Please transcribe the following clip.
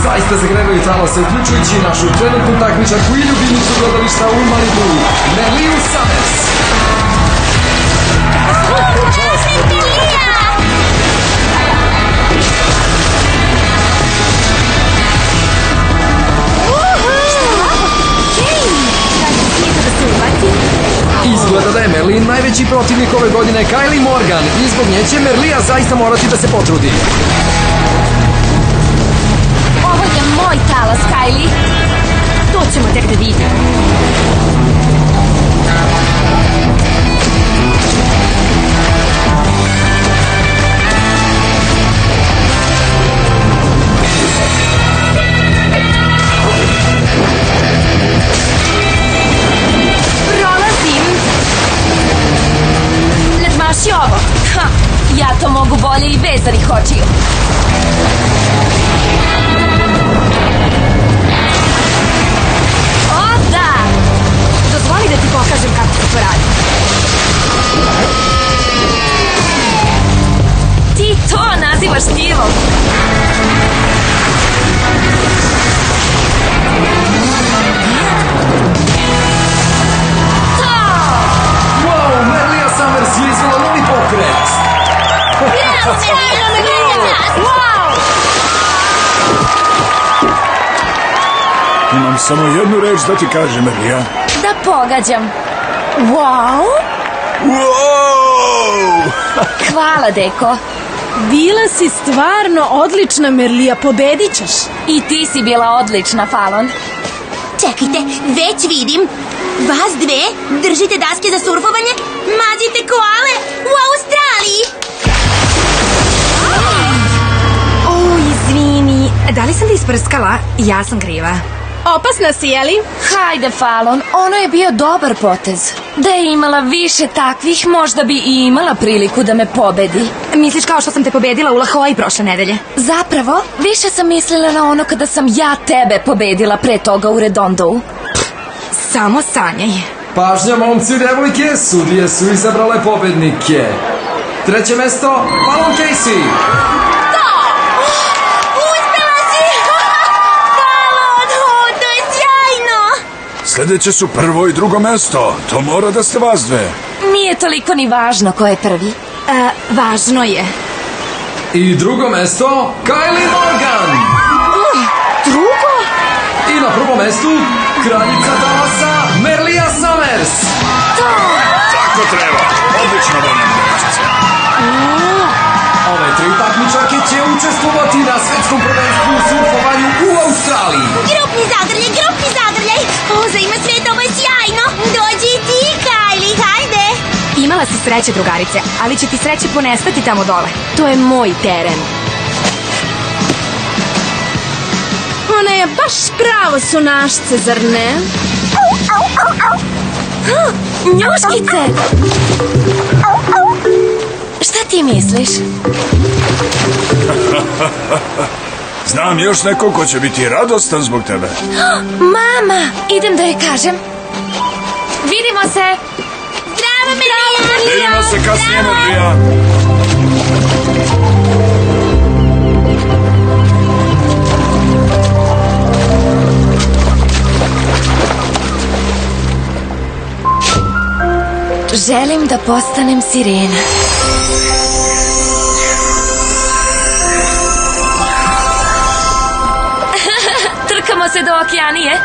zaista zagrevaju talase, uključujući našu trenutnu takmičarku i ljubimicu gledališta u Malibu, Merliju Summers. Izgleda da je Merlin najveći protivnik ove godine Kylie Morgan i zbog nje će Merlija zaista morati da se potrudi. Ovo je moj talas, Kylie. To ćemo tek da vidimo. Nadmaši ovo. Ha, ja to mogu bolje i bez ovih očiju. O da! Dozvoli da ti pokažem kako se to radi. Ti to nazivaš stilom? Summers je izvela novi pokret. Imam samo jednu reč da ti kažem, Merlija. Da pogađam. Wow! Wow! Hvala, deko. Bila si stvarno odlična, Merlija, pobedit ćeš. I ti si bila odlična, Fallon. Čekajte, već vidim. Vas dve držite daske za surfovanje, mazite koale u Australiji. O, izvini. Da li sam te isprskala? Ja sam kriva. Opasna si, jeli? Hajde, Fallon, ono je bio dobar potez. Da je imala više takvih, možda bi i imala priliku da me pobedi. Misliš kao što sam te pobedila u La Jolla prošle nedelje? Zapravo, više sam mislila na ono kada sam ja tebe pobedila pre toga u Redondovu. Samo sanjaj. Pažnja, momci i devojke, sudije su izabrale pobednike. Treće mesto, Fallon Casey. Sljedeće su prvo i drugo mesto. To mora da ste vas dve. Nije toliko ni važno ko je prvi. Važno je. I drugo mesto, Kylie Morgan. Drugo? I na prvom mestu, kraljica talasa, Merlija Summers. Tako treba. Odlično, Dona devojčice. Ove tri takmičarke će učestvovati na svetskom prvenstvu u surfovanju u Australiji. Grupni zagrljaj. O, za ime sveta, ovo je sjajno. Dođi i ti, Kylie, hajde. Imala si sreće, drugarice, ali će ti sreće ponestati tamo dole. To je moj teren. Ona je baš pravo sunašce, zar ne? Njuškice! Šta ti misliš? Znam još neko ko će biti radostan zbog tebe. Mama! Idem da joj kažem. Vidimo se! Zdravo, Merlija! Vidimo se kasnije, Merlija. Želim da postanem sirena. Trkamo se do okeanije.